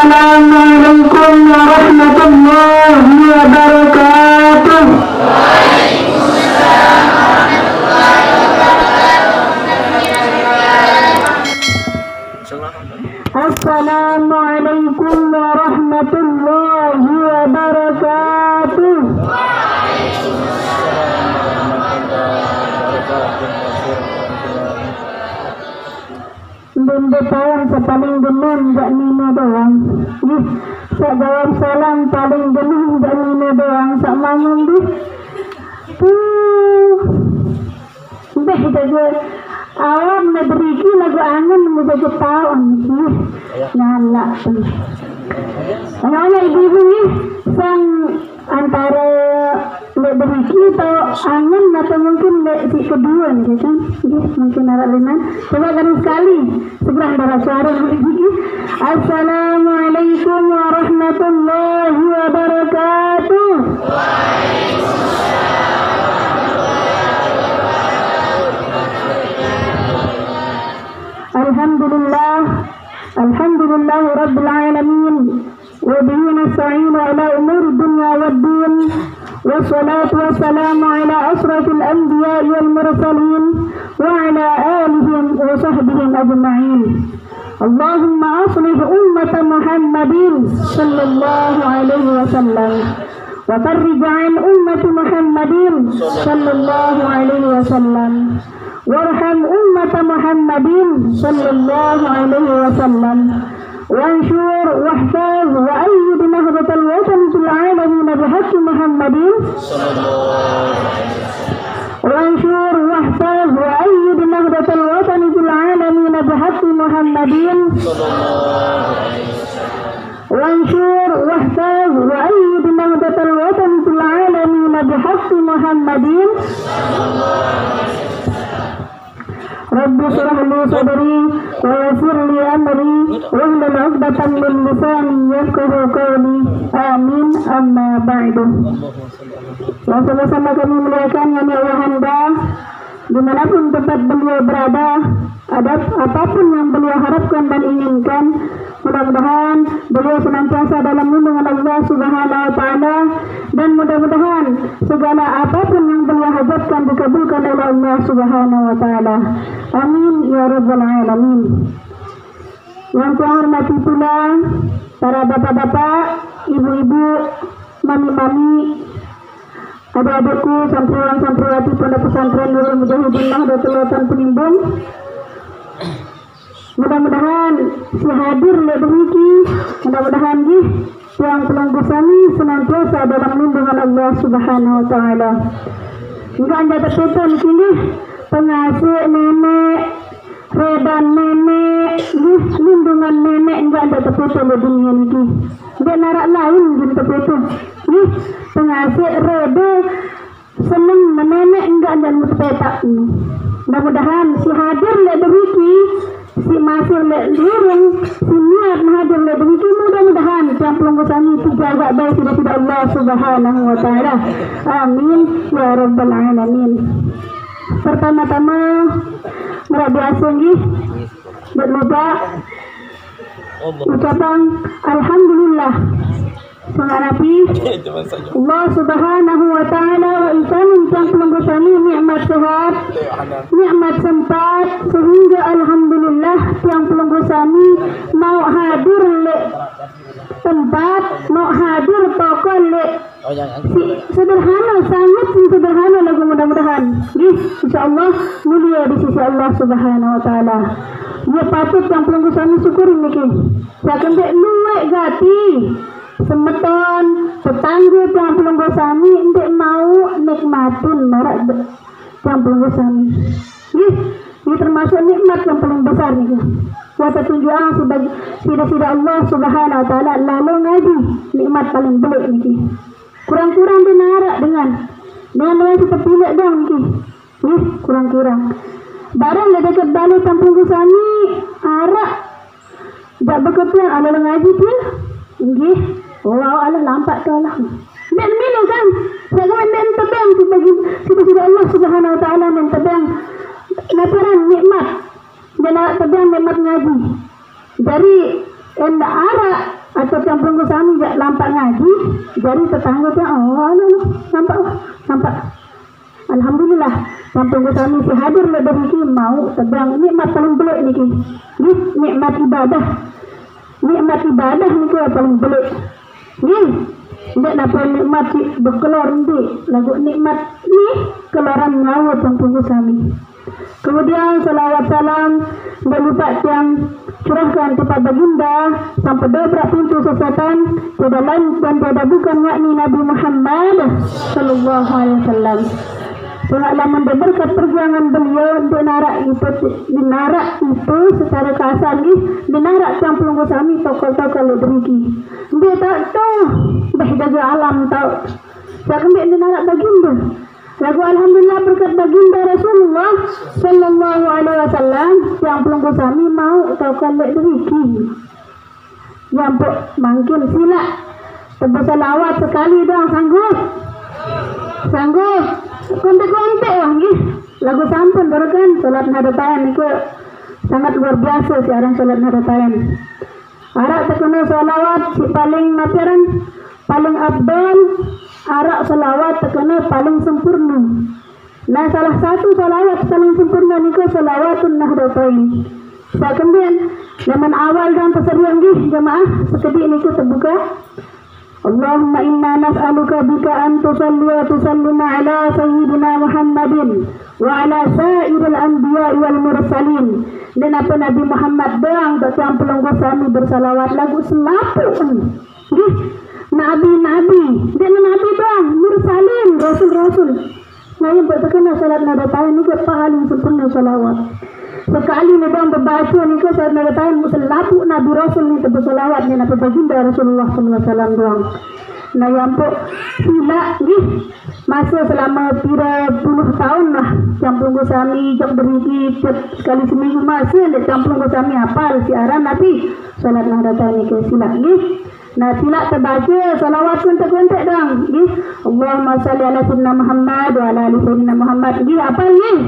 Assalamualaikum warahmatullahi wabarakatuh. Assalamualaikum warahmatullahi wabarakatuh. Benda tahun paling gemar jak nina doang. Sak jawab salam paling gemar jak nina doang. Sak mangun di. Dah jaga awam na beriki lagu angan mu jaga tahun. Nalak tu. Anak-anak ibu-ibu ni sang antara lek beriki atau angan atau mungkin lek si kedua ni kan. Mungkin arah lenan. Coba kali sekali seberang darah suara beriki. Assalamualaikum warahmatullahi wabarakatuh. Alhamdulillah. Alhamdulillah Rabbil Alamin. Wa bihi nasta'inu ala umuri dunya waddin. Wassalatu wassalamu ala asrafil anbiya'i wal mursalin wa ala alihim wa sahbihim ajma'in. Allahumma aslih ummata Muhammadin sallallahu alaihi wasallam wa farrij 'an ummati Muhammadin sallallahu alaihi wasallam warham ummata Muhammadin sallallahu alaihi wasallam وانشر واحفظ وأيد نهضة الوطن في العالمين بحق محمد وانشر واحفظ وأيد نهضة الوطن في العالمين بحق محمد وانشر واحفظ وأيد نهضة الوطن في العالمين بحق محمد Rabbi shrah li sadri wa yassir li amri wahlul 'uqdatam min lisani yafqahu qawli. Amin. Amma ba'du. Yang sama-sama kami muliakan yang Ayahanda dimanapun tempat beliau berada, apapun yang beliau harapkan dan inginkan, mudah-mudahan beliau senantiasa dalam lindungan Allah Subhanahu wa taala, dan mudah-mudahan segala apapun yang beliau hajatkan dikabulkan oleh Allah Subhanahu wa taala. Amin ya rabbal alamin. Yang saya hormati pula para bapak-bapak, ibu-ibu, mami-mami, adik-adikku, santriwan-santriwati Pondok Pesantren Nurul Mujahidin Nahdlatul Ulama Penimbun. Mudah-mudahan si hadir lebih mudah-mudahan yang pelanggu kami senantiasa dalam lindungan Allah Subhanahu wa taala. Enggak anda tertutup di sini pengasuh nenek, redan nenek, lindungan nenek enggak anda tertutup di dunia ini. Enggak narak lain jadi tertutup. Pengasuh reda seneng nenek enggak anda terpetak. Mudah-mudahan si hadir lebih si masih lurung, si niat hadir lebih mudah-mudahan campur kami terjaga baik tidak Allah Subhanahu wa taala. Amin ya rabbal alamin. Pertama-tama biasa nggih berlupa ucapan alhamdulillah mengharapi Allah Subhanahu wa taala wa isanin campur kami nikmat sehat, nikmat sempat, sehingga alhamdulillah yang pelunggu kami mau hadir le tempat, mau hadir pokok le sederhana, sangat sederhana lagu mudah-mudahan insyaallah mulia di sisi Allah Subhanahu wa taala. Ya patut yang pelunggu kami syukuri niki. Saken dek luwek gati semeton tetangga yang pelunggu kami ndek mau nikmatun marak yang pelunggu kami. Ini termasuk nikmat yang paling besar nih. Kuasa tunjuan sebagai tidak Allah Subhanahu wa taala lalu ngaji nikmat paling belik nih. Kurang-kurang dinarak dengan seperti ini dong nih. Kurang-kurang. Barang le dekat balik kampung kami arak dak beketuan ada ngaji pun. Nggih. Wow, ala lampak tu lah. Dan minum kan. Saya men tebang sebagai tidak Allah Subhanahu wa taala men tebang laporan nikmat dan tebang nikmat ngaji. Dari arah atau campur sami jak lampak ngaji, jadi tetangga tu nampak. Alhamdulillah, campur sami si hadir le dari ki mau sedang nikmat paling belik niki. Nikmat ibadah. Nikmat ibadah niki paling belik. Nggih. Ndak napa nikmat berkelor ndi, lagu nikmat ni keluaran nyawa campur sami. Kemudian salawat salam berupa yang curahkan kepada baginda sampai dobrak pintu sesatan tiada lain dan tiada bukan yakni Nabi Muhammad sallallahu alaihi wasallam. Pengalaman berkat perjuangan beliau dinarak itu secara kasar ni dinarak campur sami tokoh-tokoh ledriki. Dia tak tahu dah jaga alam tahu. Saya kembali dinarak baginda. Lagu alhamdulillah berkat baginda Rasulullah sallallahu alaihi wasallam yang pelunggu sami mau tokoh ledriki. Yang mungkin sila tebus salawat sekali dong sanggup. Kontek nggih. Lagu sampun barakan salat hadatayan niku sangat luar biasa siaran salat hadatayan. Arak tekuna salawat si paling napiran paling abdal, arak salawat tekuna paling sempurna. Nah salah satu salawat paling sempurna niku salawatun nahdatain. Kemudian zaman awal dan peserian nggih jemaah sekedik niku terbuka. Allahumma inna nas'aluka bika an tusalli wa tusallima ala sayyidina Muhammadin wa ala sairil anbiya wal mursalin. Dan apa Nabi Muhammad doang tak campur sami bersalawat lagu selapun. Nggih, nabi dan nabi doang mursalin rasul. Nah yang berkena salat nadatain ni paling sempurna salawat. Sekali ni dong berbaca ni ke salat nadatain musalapu Nabi Rasul ni bersalawat ni Nabi baginda Rasulullah sallallahu alaihi wasallam doang. Nah yang sila nggih masa selama 30 tahun lah campur sami jok beriki sekali seminggu masa le campur sami hafal siaran Nabi salat nadatain ni ke sila nggih. Nah sila terbaca salawat kontek-kontek dong nggih. Allahumma salli ala sayyidina Muhammad wa ala ali sayyidina Muhammad nggih apa nggih?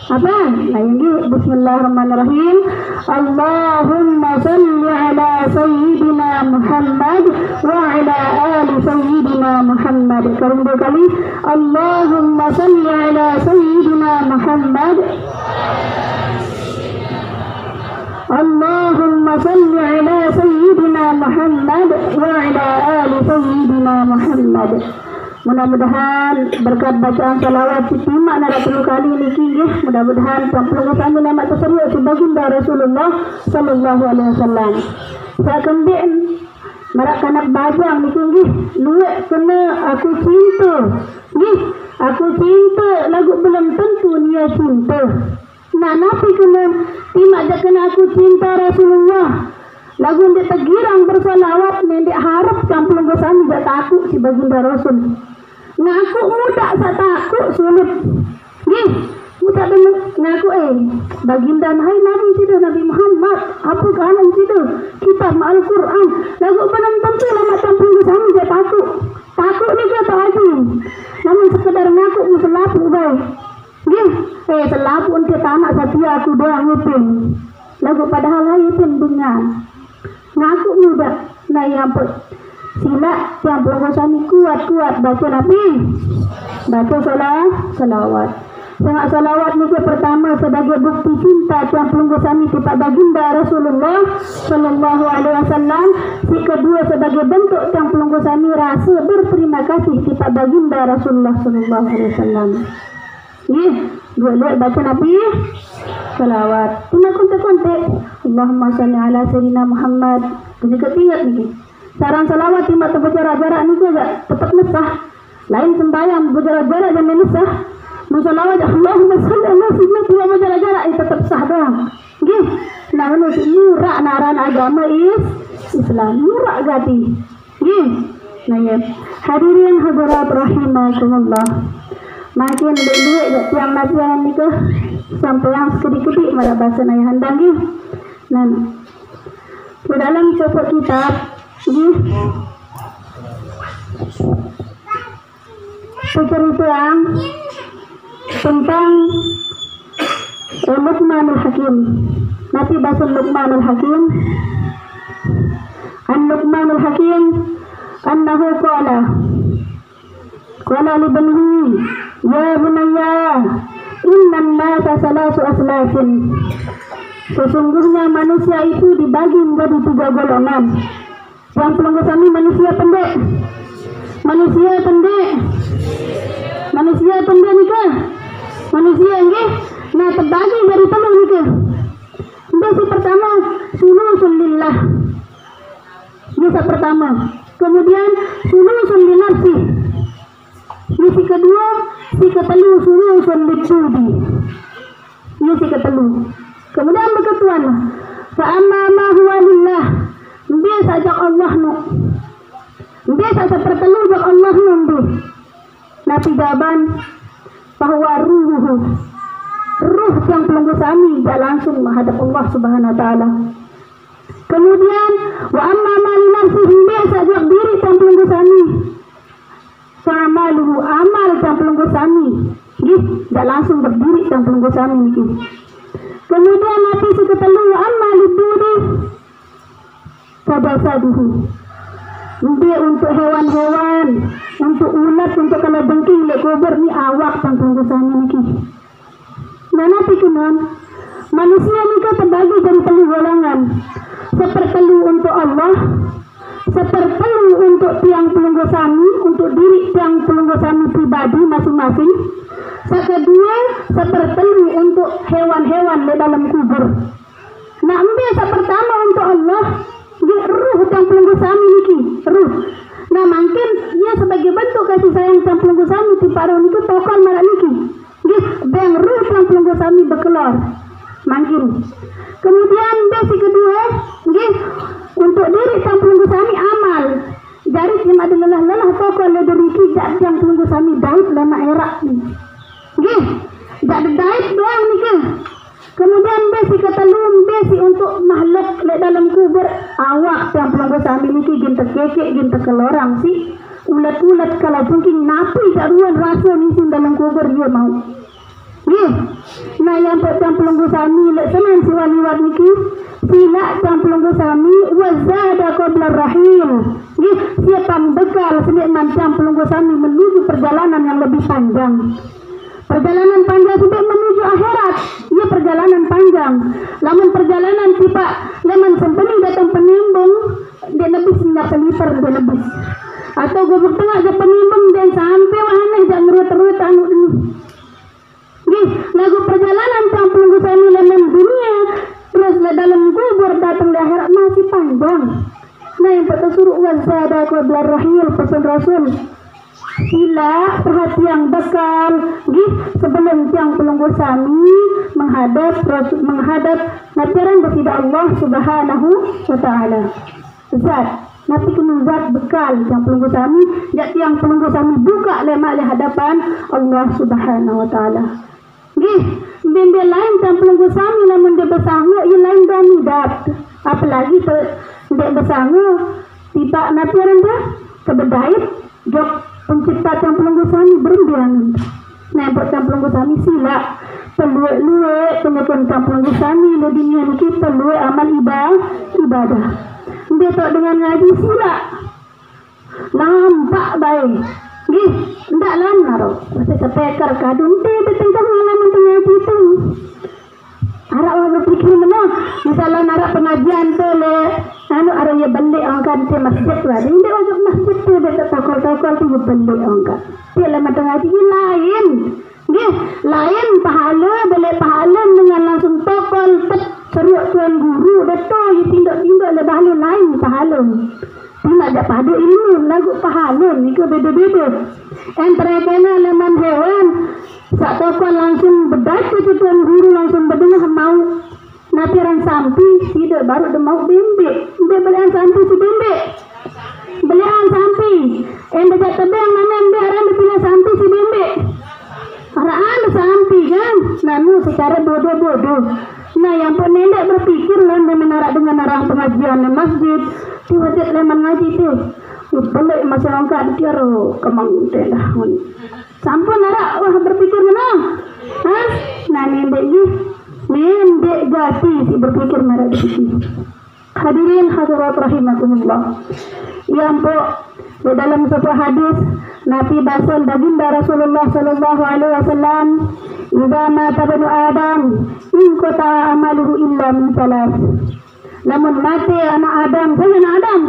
Apa? Nah ini bismillahirrahmanirrahim. Allahumma salli ala sayyidina Muhammad wa ala ali sayyidina Muhammad. Kedua kali Allahumma salli ala sayyidina Muhammad. Allahumma salli ala sayyidina Muhammad wa ala ali sayyidina Muhammad. Mudah-mudahan berkat bacaan salawat simak nara 10 kali niki nggih, mudah-mudahan campur sami nama tersebut si baginda Rasulullah sallallahu alaihi wasallam. Saya kembali marak kanak bajang niki nggih, luwek kena aku cinta. Nggih, aku cinta lagu belum tentu dia cinta. Nah, napi kena timak je kena aku cinta Rasulullah. Lagu dia tergirang bersalawat ni dia harap campur sami dia takut si baginda Rasul. Ngaku muda tak takut sulit. Nggih, muda dengan ngaku baginda hai Nabi situ Nabi Muhammad. Apa kanan situ? Kitab Al-Quran. Lagu belum tentu lama campur sami dia takut. Takut ni ke tak lagi. Namun sekedar ngaku muselapu baik. Nggih, selapu ke tanak setia aku doang ngupin. Lagu padahal hai pun dengan ngaku muda. Nah yang sila yang berkosani kuat baca Nabi, baca salawat. Sangat salawat ni pertama sebagai bukti cinta yang berkosani kepada baginda Rasulullah sallallahu alaihi wasallam. Si kedua sebagai bentuk yang berkosani rasa berterima kasih kepada baginda Rasulullah sallallahu alaihi wasallam. Dua baca Nabi salawat. Tuna kontek-kontek. Allahumma salli ala sayyidina Muhammad. Ini ketiga ni. Sarang salawat timbak berjarak-jarak ni juga tetap nesah. Lain sembahyang berjarak-jarak dan nesah. Musalawat Allahumma salli ala sayyidina timbak berjarak-jarak tetap sah doang. Nggih. Nah ini murak naran agama Islam. Murak gati. Nggih. Nah ya. Hadirin hadirat rahimakumullah. Makin duit yang nabian ni ke sampai yang sedikit pada bahasa ayah handang ni. Nah, di dalam pokok kitab ni penceritaan tentang Luqmanul Hakim. Nabi bahasa Luqmanul Hakim. An Luqman Luqmanul Hakim annahu qala li banihi ya bunayya innan nasa salasu aslafin. Sesungguhnya manusia itu dibagi menjadi 3 golongan. Yang pelenggu kami manusia pendek nikah. Manusia nggih. Nah, terbagi dari 3 nikah. Yang pertama sulusul lillah. Yang pertama. Kemudian sulusul linafsi. Yang kedua, si ketelu sulusul lidudi. Yang ketelu. Kemudian berketuan. Fa amma ma huwa lillah. Dia sajak Allah nu. Dia saja pertelu jak Allah nu. Nabi jawaban bahwa ruh yang pelenggu sami dia langsung menghadap Allah Subhanahu wa taala. Kemudian wa amma ma li nafsihi dia sajak diri yang pelenggu sami. Fa'amaluhu amal yang pelenggu sami. Dia langsung berdiri yang pelenggu sami niki. Kemudian Nabi seketelu amma liduri fadasaduhu. Dia untuk hewan-hewan, untuk ulat, untuk kalabengking, lek kubur ni awak yang pelenggu sami niki. Nah, Nabi kenan manusia ni terbagi dari 3 golongan. Sepertelu untuk Allah, sepertelu untuk tiang pelenggu sami, untuk diri tiang pelenggu sami pribadi masing-masing. Kedua, sepertelu untuk hewan-hewan di dalam kubur. Nah, pertama untuk Allah, ruh yang pelenggu sami niki, ruh. Nah, mungkin ia sebagai bentuk kasih sayang yang pelenggu sami di paruh itu tokal marak niki. Bang ruh yang pelenggu sami berkeluar. Mungkin. Kemudian besi kedua, untuk diri yang pelenggu sami amal. Dari yang ada lelah tokal dari kijak yang pelenggu sami daud lama erak ni. Tak ada daud doang nih. Kemudian besi ketelum besi untuk makhluk di dalam kubur awak yang pelenggu sami niki ginta kekek ginta kelorang sih ulat-ulat kalau mungkin napi jaruan rasa nisin dalam kubur dia mau. Nah yang pelenggu sami lek semen siwaliwat niki sila yang pelenggu sami wazada qabla rahim. Siapa bekal senikmat yang pelenggu sami menuju perjalanan yang lebih panjang. Perjalanan panjang sampai menuju akhirat. Ia perjalanan panjang. Lamun perjalanan tiba lemon sempeni datang penimbung dia lebih singgah pelipar dia lebih. Atau gubuk tengah dia penimbung dan sampai wahana jangan merut-merut anu ini. Lagu perjalanan yang pelenggu sami lemon dunia terus dalam kubur datang di akhirat masih panjang. Nah yang suruh wazada qabla rahil pesan Rasul. Sila perhatian bekal sebelum tiang pelenggu sami menghadap nacaran bersida Allah Subhanahu wa taala. Zat nanti kena zat bekal tiang pelenggu sami jak tiang pelenggu sami buka lemak di hadapan Allah Subhanahu wa taala. Benda lain tiang pelenggu sami lamun dia bersangu ia lain dan hidat. Apalagi dia bersangu tiba nacaran dia kebedait jok pencipta yang pelenggu sami berundian. Nah, buat yang pelenggu sami sila peluek penyekun yang pelenggu sami di dunia ini peluek amal ibadah. Dia tak dengan ngaji sila nampak baik. Ndak lanar. Masa sepekar kadun teh tentang ngalaman ngaji itu. Harap orang berpikir mana? Misalnya narak pengajian tu le, arah ye balik angkat di masjid tu. Ini masuk masjid tu dia tokol-tokol tu balik angkat. Dia lama ngaji lain. Lain pahala balik pahala dengan langsung tokol seruak tuan guru betul ye tindak-tindak le pahala lain pahala. Tidak ada pada ilmu lagu pahala ni ke beda-beda. Antara kena leman hewan sak tokol langsung bedat ke tuan guru langsung berdengar mau napiran sampi tidak baru dia mau bembek dia belian sampi si bembek belian sampi dia tebang mana dia orang dia sampi si bembek orang sampi kan namun secara bodoh-bodoh. Nah yang pun nenek berpikir lah dia menarak dengan orang pengajian di masjid tiba-tiba leman ngaji tu balik masyarakat dia kemang dah sampun narak wah berpikir mana nah nenek ni nenek gati si berpikir narak di sini Hadirin hadirat rahimakumullah. Ya ampun, di dalam sebuah hadis Nabi Basel baginda Rasulullah sallallahu alaihi wasallam, "Idza mata banu Adam, in qata amaluhu illa min salas." Lamun mati anak Adam, saya anak Adam.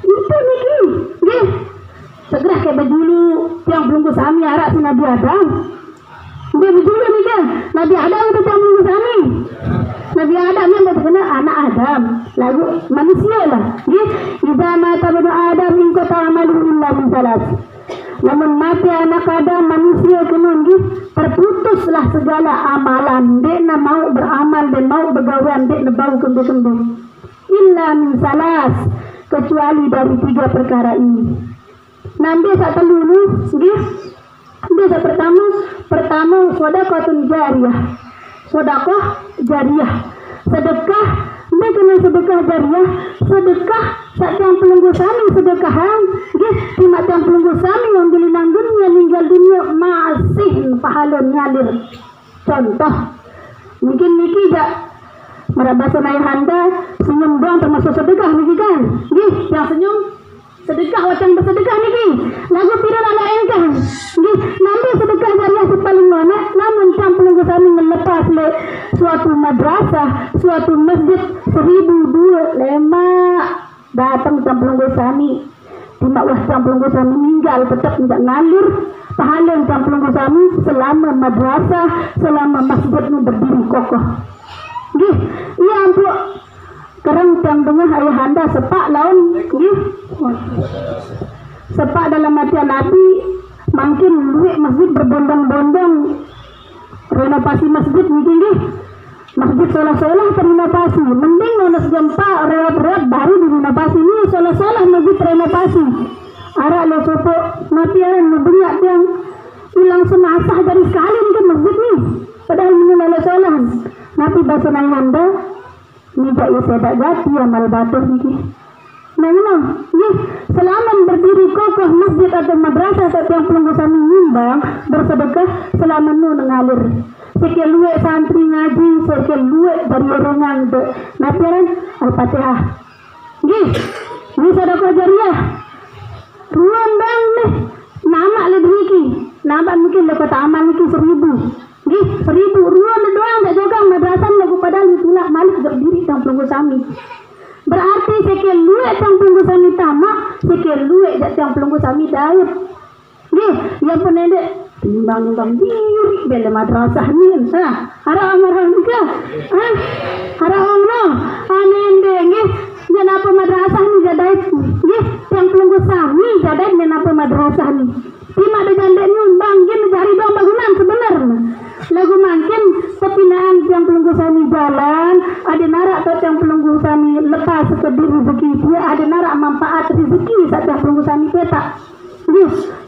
Itu niki, nggih. Segera ke bajulu yang belum sami arak si Nabi Adam. Dia bajulu niki, Nabi Adam itu yang belum sami. Nabi Adam yang berkena anak Adam, lalu manusia lah. Idza mata banu Adam in qata amaluhu illa min salas. Namun mati anak Adam manusia kena terputuslah segala amalan. Dia nak mau beramal dan mau bergawan, dia nak bau kembung-kembung. Illa min salas, kecuali dari 3 perkara ini. Nanti satu dulu, dia pertama sedekah jariyah. Sedekah jariyah. Sedekah, dia kena sedekah jariyah. Sedekah sak tiang pelunggu sami sedekahan. Timak tiang pelunggu sami yang bilinang dunia meninggal dunia masih pahala ngalir. Contoh, mungkin niki jak merabasa ayahanda senyum doang termasuk sedekah niki kan? Yang senyum sedekah wacang bersedekah niki. Lagu tidak ada engkang. Nanti sedekah jariyah paling mana? Namun tiang pelunggu sami melepas le suatu madrasah, suatu masjid 1.000 lemak datang tiang pelunggu sami. Timak wah tiang pelunggu sami meninggal tetap tidak ngalir pahala tiang pelunggu sami selama madrasah, selama masjid nu berdiri kokoh. Iya ampun. Sekarang tiang dengar ayahanda sepak laun, sepak dalam hati Nabi, makin duit masjid berbondong-bondong, renovasi masjid mungkin masjid solah-solah renovasi, mending nonas gempa reot-reot baru direnovasi ini solah-solah masjid renovasi. Arak lo sopo mati orang mendengar yang hilang semasah dari sekali ke masjid ni, padahal ini solah. Nabi bahasa ayahanda tidak ya saya tak ganti amal batur niki. Nah, selama berdiri kokoh masjid atau madrasah atau yang pelunggu sami nyumbang bersedekah selama nu ngalir. Sekian luwe santri ngaji, sekian luwe dari orang de. Napiran Al-Fatihah. Ini sedekah jariyah. Ruang bang nih, nama lebih niki. Nama mungkin dapat amal niki 1.000. 1.000 ruang doang tak juga madrasah lagu padahal ditulak malik berdiri tang pelunggu sami. Berarti sekian luwe tang pelunggu sami tamak, sekian luwe tang pelunggu sami daud. Yang penendek timbang-timbang diri bela madrasah ni. Harap amarah juga. Harap Allah. Anende jangan apa madrasah ni jadai. Tang pelunggu sami jadai jangan apa madrasah ni. Timak ada janda nyumbang mencari dong bangunan sebenarnya. Lagu makin sepinaan yang pelunggu sami jalan, ada narak atau yang pelunggu sami lepas sekedar rezeki dia, ada narak manfaat rezeki saat yang pelunggu sami petak.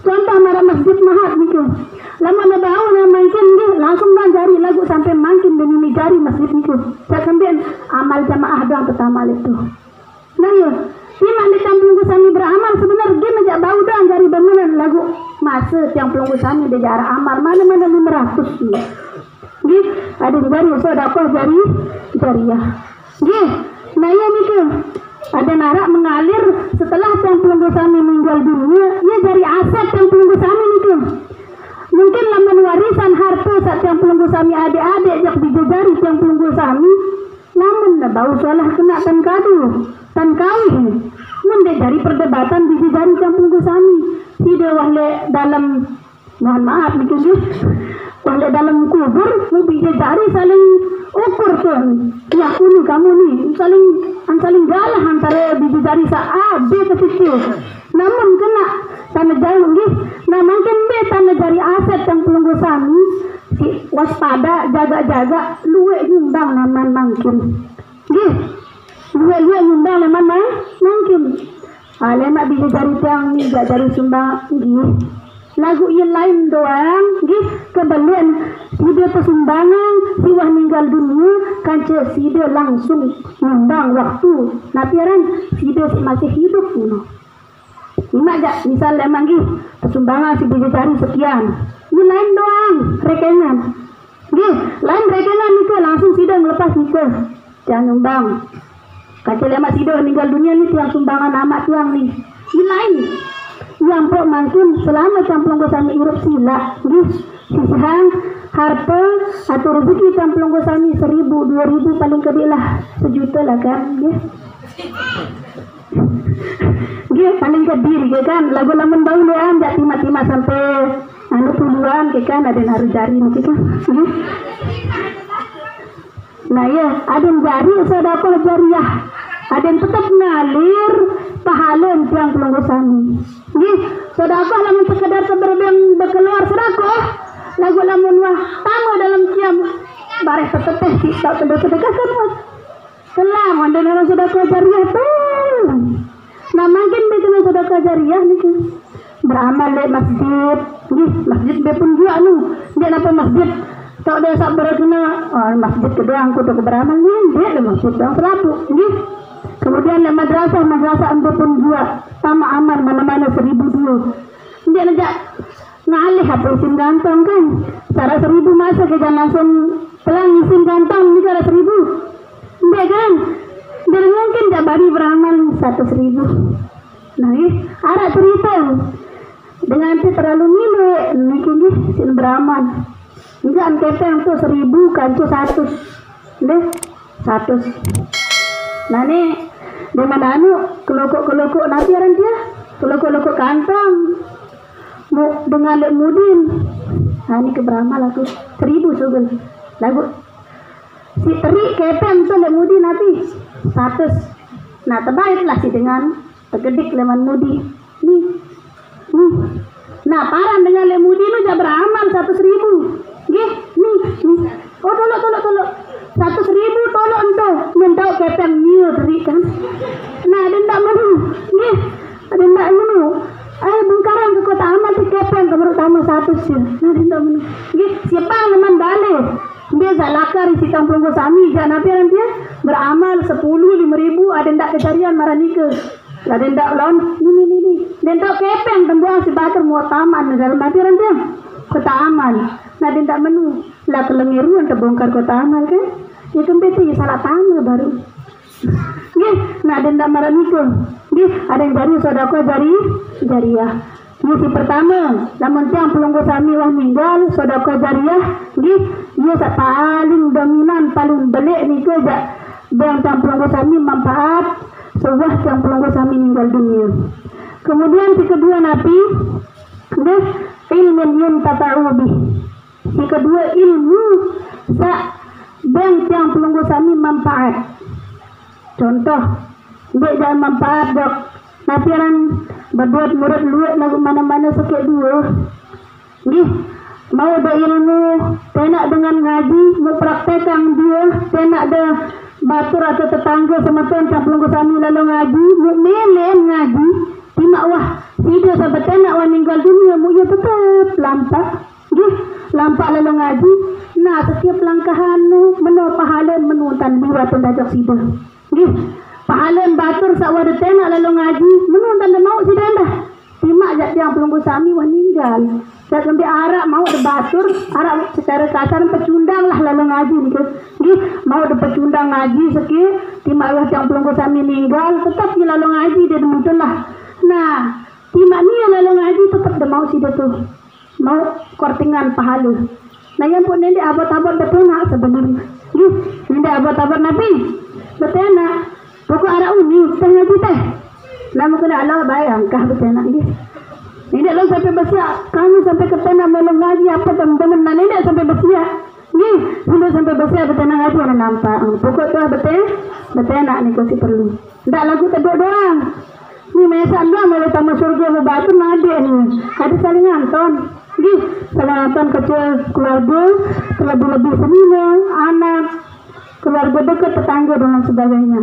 Contoh narak masjid mahat gitu. Lama nak bau nak makin dia langsung dah jari lagu sampai makin dan ini jari masjid itu. Saya kemudian amal jamaah doang pertama itu. Nah ya, timak di yang pelunggu sami beramal sebenarnya dia majak bau doang jari bangunan lagu. Masa yang pelunggu sami dia jarak amal mana-mana 500 ni. Ada jari sedekah jari jariyah. Nah ya mikir ada narak mengalir setelah yang pelunggu sami meninggal dunia, ia jari aset yang pelunggu sami mikir. Mungkin laman warisan harta saat yang pelunggu sami adik-adik jak dijajari yang pelunggu sami, namun bau solah kena tan kadu, tan kawin. Mun dari perdebatan dijajari yang pelunggu sami. Tidak wahle dalam mohon maaf mungkin wahle dalam kubur mau dijajari saling ukur tuh ya aku nih kamu nih saling galah antara dijajari sa A B kecil namun kena tanda jauh nah mungkin B tanda jari aset yang pelunggu sami si waspada jaga-jaga luwe nyumbang naman mungkin luwe nyumbang naman mungkin lemak bisa jari tiang ni gak jari sumbang lagu yang lain doang kebalian si dia persumbangan si wah meninggal dunia kanca si dia langsung nyumbang waktu napiaran si dia masih hidup Imak jak misal emang persumbangan si bisa cari sekian ini lain doang rekenan lain rekenan itu langsung si dia melepas nikah jangan nyumbang Kacau lemak sido meninggal dunia ni tiang sumbangan amat tiang ni. Ini lain. Yang pok makin selama camplung sami irup sila. Sisihang harta atau rezeki camplung sami 1.000, 2.000 paling gede lah 1 juta lah kan. Dia paling gede dia kan. Lagu lamun bau lean jak tima-tima sampai puluhan ke kan ada harus jari mungkin kan. Nah ya, ada yang jari sedekah jariah, ada yang tetap ngalir pahala yang pelunggu sami. Nggih, sedekah lamun sekedar seberang berkeluar sedekah, lagu lamun wah tamu dalam kiam bareh teteh kita sedekah kan mas. Selang ada dalam sedekah jariah tuh. Nah makin bikin sedekah jariah nih kan. Beramal di masjid, nggih, masjid dia pun juga dia apa masjid. Tak ada sak berkena masjid kedua aku tak beramal ni dia ada masjid yang selapu nggih. Kemudian le madrasah anda pun juga sama amal mana-mana 1.000 dulu. Dia ngajak ngalih apa isim gantong kan. Cara 1.000 masa ke jangan langsung pelang isim gantong ni cara 1.000. Dia kan. Dia mungkin tak bari beramal 100.000. Nah, arah cerita dengan itu terlalu nilai ni sin beramal. Enggak kepeng tuh 1.000 kancu 100 deh 100. Nah nih di mana kelokok nanti orang dia kelokok kantong mau dengan lek mudin. Nah ini keberamal aku 1.000 sugel lagu si teri kepeng tuh lek mudin nanti 100. Nah terbaiklah si dengan tergedik leman mudi nih. Nah paran dengan lek mudi nu jah beramal 100.000. Gih, nih. Oh, tolok. 100.000 tolok ento. Mentau kepeng niu teri kan. Nah, ada ndak menu. Gih, ada ndak menu. Ayo bungkaran ke kota amal di kepeng kemenurut tamu 100 ya. Nah, ada ndak menu. Gih, siapa leman bale. Dia zalakar isi kampung sami jangan apa dia beramal 10, 5.000 ada ndak kejarian maranike. Ada ndak lawan ini. Dan tak kepeng tembuang si bakar mau taman dalam hati dia. Kota amal. Nah dia tak menu lah kelengeruan terbongkar kota amal kan ya kembali salah tanya baru nih. Nah dia tak marah nikah nih ada yang jari sodako jariah ini si pertama namun tiang pelunggu sami wah meninggal sodako jariah nih dia paling dominan paling belik nih ke yang tiang pelunggu sami manfaat sebuah tiang pelunggu sami meninggal dunia. Kemudian si kedua nabi nih ilmu yang tata'ubi. Yang kedua ilmu yang pelunggu sami manfaat. Contoh dia jangan manfaat dok tapi orang berbuat murid luat lagu mana-mana sakit dua nih mau ada ilmu tenak dengan ngaji mau praktekkan dia tenak ada batur atau tetangga sama tuan yang pelunggu sami lalu ngaji mau melen ngaji timak wah tidak sahabat tenak wah meninggal dunia mau ya tetap lampak gih lampak lalu ngaji. Nah setiap langkahan menu pahalan menuntun biwa tendajak sidang gih pahalan batur sakwada tenak lalu ngaji menuntun dan mau sidang dah timak jak yang pelunggu sami wah meninggal saya sampai arak mau ada batur arak secara kasar pecundang lah lalu ngaji gih mau ada pecundang ngaji sekir timak wah yang pelunggu sami meninggal tetap di lalu ngaji dia muncul lah. Nah timak ni lalu ngaji tetap dia mau sidang tu mau kortingan pahala. Nah yang pun ini abot-abot betul nak sebenarnya. Ini abot-abot nabi betul nak. Pokok arah uni tengah kita. Lama kena Allah baik angkah betul nak ni. Ini lo sampai bersiap. Kamu sampai ke tanah melong ngaji apa teman-teman. Nah ini sampai bersiap. Ni sudah sampai bersiap betul nak ngaji orang nampak. Pokok tu betul nak ni kau si perlu. Tak lagu terduk doang. Ni mesan doang mau tamu surga mau batu nade ni. Ada saling anton. Di selatan kecil keluarga terlebih-lebih semua anak keluarga dekat tetangga dan sebagainya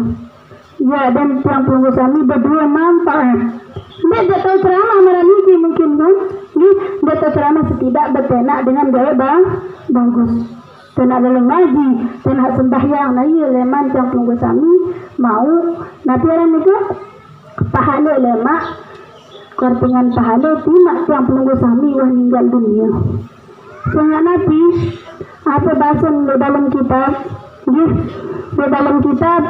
ya dan yang pelunggu sami berdua manfaat dia tahu ceramah meraniki mungkin kan dia tahu ceramah setidak betenak dengan gaya bagus tenak dalam ngaji tenak sembahyang nah iya leman yang pelunggu sami mau nanti orang itu pahala lemak kortingan pahala timak yang pelunggu sami wah meninggal dunia. Sehingga Nabi apa bahasa dalam kitab di dalam kitab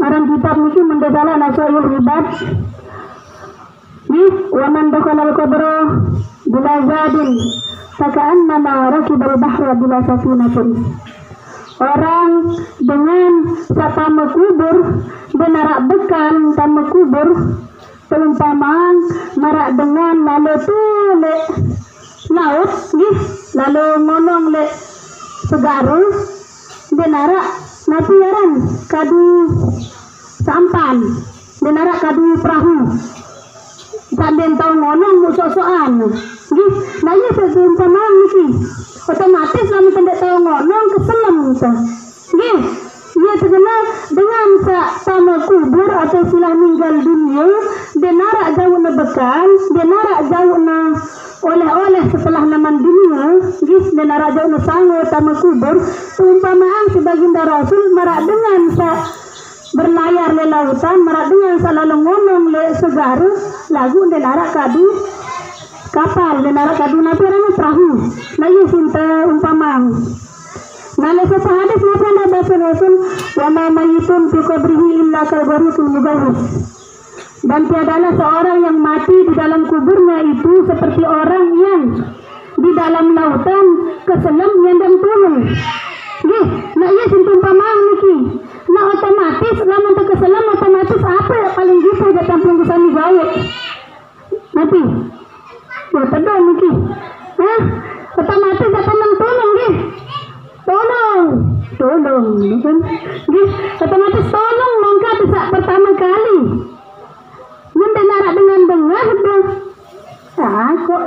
Aran kitab niki mendasala nasail ibad. Wa man dakhala al-qabra bila zadin faka'annama rakibal bahra bila safinatin. Orang dengan satama kubur benarak bekal tama kubur perumpamaan marak dengan lalu tule laut nggih lalu ngolong le segaru benarak napiaran kadu sampan benarak kadu perahu sambil tahu ngolong sok-sokan nggih nah iya perumpamaan niki otomatis kami tidak tahu ngolong keselam kita nggih ia terkenal dengan sama kubur atau silah meninggal dunia dia narak jauh na bekal dia narak jauh na oleh-oleh setelah naman dunia gis dia narak jauh na sango sama kubur perumpamaan sebaginda Rasul marak dengan berlayar le lautan marak dengan selalu ngomong le segaru lagu dia narak kadu kapal dia narak kadu napi orangnya perahu lagi cinta umpamaan. Nah, satu hadis macam ada Rasul wa ma mayitun fi qabrihi illa kalbaritul mugawwis. Dan tiadalah seorang yang mati di dalam kuburnya itu seperti orang yang di dalam lautan keselam nyendang turun. Nggih, nah iya sinten pamang niki. Nah otomatis lamun teu keselam otomatis apa yang paling gitu da tampung kusani gawe. Nanti. Ya tedo niki. Hah? Otomatis dapat tolong nggih. Tolong, kan? Gih, otomatis tolong mongka bisa pertama kali. Mendengar dengan dengar tuh. Kok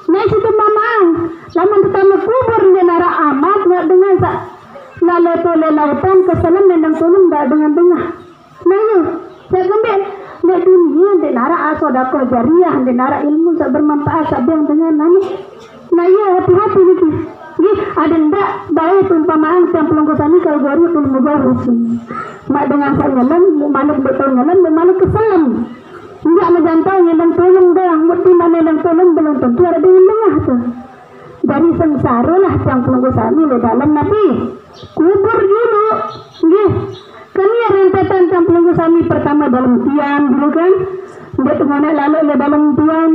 nah situ mamang. Lamun pertama kubur mendengar amat nggak dengar sak. Lalu tole lautan kesalam mendang tolong nggak dengar. Nah yuk, saya kembali. Nek dunia dengar asodako jariah, dengar ilmu sak bermanfaat sak yang dengan nani. Nah iya hati-hati niki. Nih ada ndak baik perumpamaan yang pelonggosan kalau gori pun mugawus. Mak dengan saya ngelan, maluk betul ngelan, maluk keselam. Enggak menjantau ngelan tolong dah, mesti mana yang tolong belum tentu ada di tengah tu. Dari sengsara lah yang pelonggosan ini dalam nabi kubur dulu. Nih kan ya rentetan yang pelonggosan ini pertama dalam tiang dulu kan, dia tengah lalu le dalam tiang.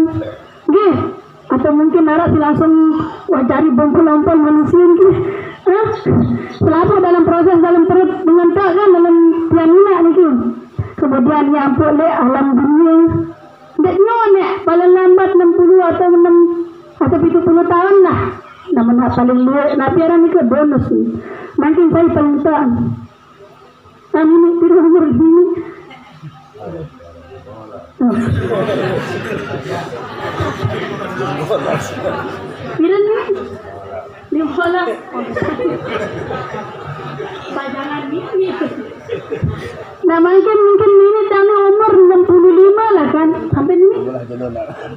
Nih atau mungkin narak langsung cari bompol-bompol manusia gitu. Selama dalam proses dalam perut dengan tak kan dalam pianina gitu. Kemudian nyampuk le alam dunia. Dek nyonek paling lambat 60 atau 70 tahun lah. Namun paling luar nabi orang itu bonus ni. Makin saya paling tak. Kami ni tidak umur ini. Iran ni di bola pajangan ini. Nah mungkin ini kami umur 65 lah kan sampai ini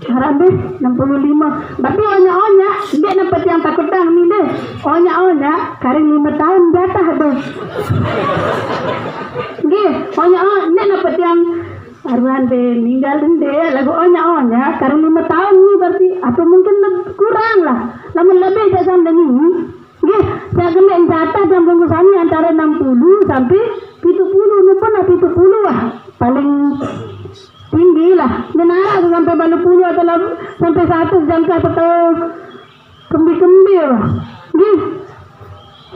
harap deh 65 tapi onya dia dapat yang takut dah ni deh onya karing 5 tahun jatah deh dia onya dia dapat yang Arwan deh meninggal deh lagu onya karena 5 tahun nih berarti atau mungkin kurang lah namun lebih saya sampai ini nggih saya kena jatah jam bungkusannya antara 60 sampai 70 pun 70 lah paling tinggi lah benar sampai 80 atau sampai 100 jangka atau kembi lah nggih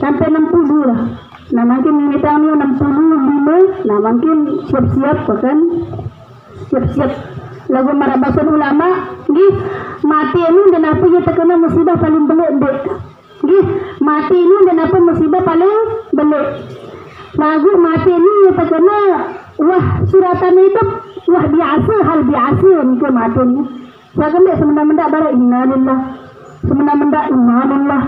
sampai 60 lah. Nah mungkin ini tahun 65, nah mungkin siap-siap kan, siap-siap lagu marabasan ulama, gih mati ini dan apa yang terkena musibah paling belik dek, gih mati ini dan apa musibah paling belik, lagu mati ini yang terkena wah suratan itu wah biasa hal biasa ni ke mati ni, saya kan dek semenda-menda bara innalillah, semenda-menda innalillah.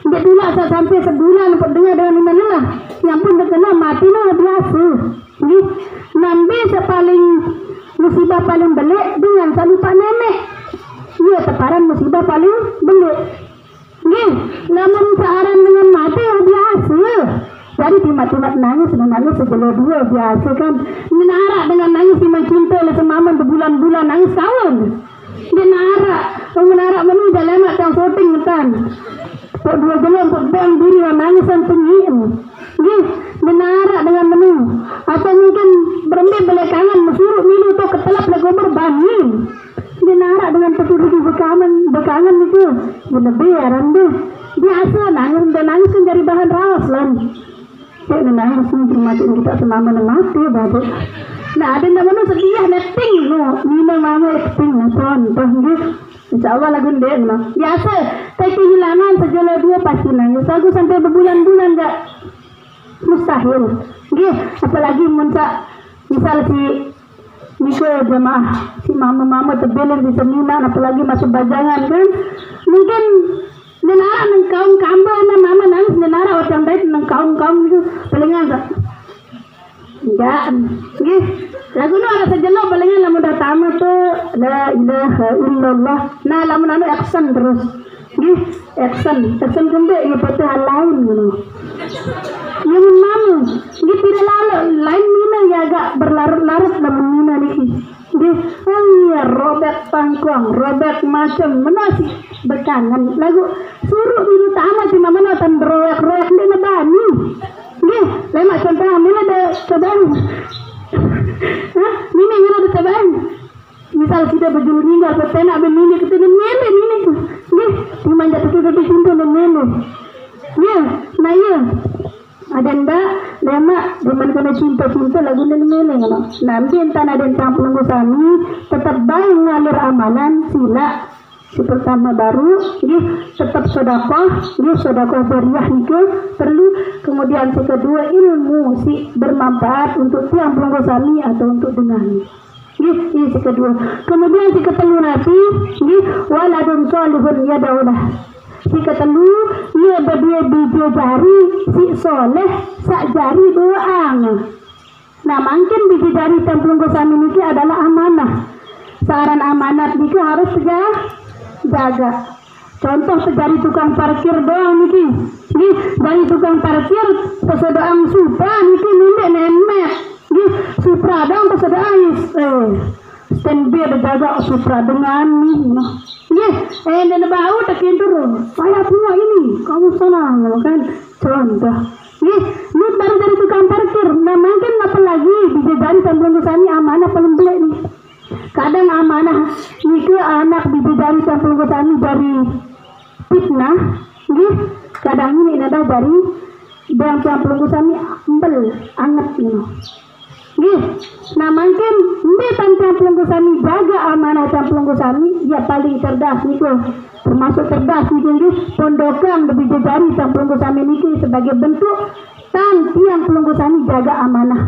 Dia dulu asal sampai sebulan dapat dengar dengan innalillah. Yang pun terkena mati lah biasa. Ni nambi sepaling musibah paling belik dengan salupa nenek. Ia teparan musibah paling belik. Ni namun searan dengan mati lah biasa. Jadi timat-timat nangis dengan nangis sebelah dua biasa kan. Menarak dengan nangis timat cinta oleh semaman berbulan-bulan nangis kawan. Dia menarak menu dalam yang voting kan. Dua jalan untuk bang diri nangis dan penyiin. Gih, menara dengan menu, atau mungkin berhenti belakangan mesuruh milu tuh ketelap lagu berbanding menara dengan peturi bekangan itu lebih deh biasa nangis dan nangis kan dari bahan rawas lah nangis mati kita semama mati baru nah ada namanya sedia netting nina mama netting contoh gitu insyaallah lagu deh biasa tapi kehilangan sejauh dua pasti nangis aku sampai berbulan-bulan gak mustahil gitu apalagi misal si Niko jemaah si mama terbeler di seminar apalagi masuk bajangan kan mungkin nenara nang kaum kambal na mama nangis nenara orang baik nang kaum itu palingan enggak gitu lagu nu ada saja lo palingan lamun datang tuh la ilaha illallah nah lamun anu action terus gitu action kembe ya patah lain gitu yang mana gitu lain mina ya agak berlarut-larut dalam mina nih di robek pangkuang robek macam menasi bekangan lagu suruh dulu sama si mama nonton royak di nebani di lemak contoh mina ada cobaan mina ada cobaan misal kita berjuru ninggal petena benini ketemu mele ini tuh di dimanja tuh cinta mele ya nah iya ada ndak lema dengan kena cinta lagu mele ngono nanti entan ada campur kami tetap baik ngalir amalan sila si pertama baru ini tetap sedekah jariah itu perlu kemudian si kedua ilmu si bermanfaat untuk tiang pelanggan kami atau untuk dengar ini si kedua kemudian si ketelu nanti ini waladun solihun yadaulah si ketelu ia berdua biji jari si soleh sak jari doang nah mungkin biji jari tempelung kosami ini adalah amanah saran amanat itu harus jaga contoh dari tukang parkir doang niki dari tukang parkir pesedoang supra niki nindek nenek supra doang pesedoang standby jaga supra dengan dan bau tekin turun saya semua ini kamu senang kan contoh ini baru dari tukang parkir nah mungkin apa lagi bisa dari tempelung kosami amanah paling belak nih kadang amanah itu anak bidadari tempelung kosami dari fitnah gitu kadang ini ada dari dalam tempelung kosami embel anget gitu nah mungkin ini tempelung kosami jaga amanah tempelung kosami ya paling cerdas gitu termasuk cerdas gitu pondokan bidadari tempelung kosami ini sebagai bentuk tiang pelung kosami jaga amanah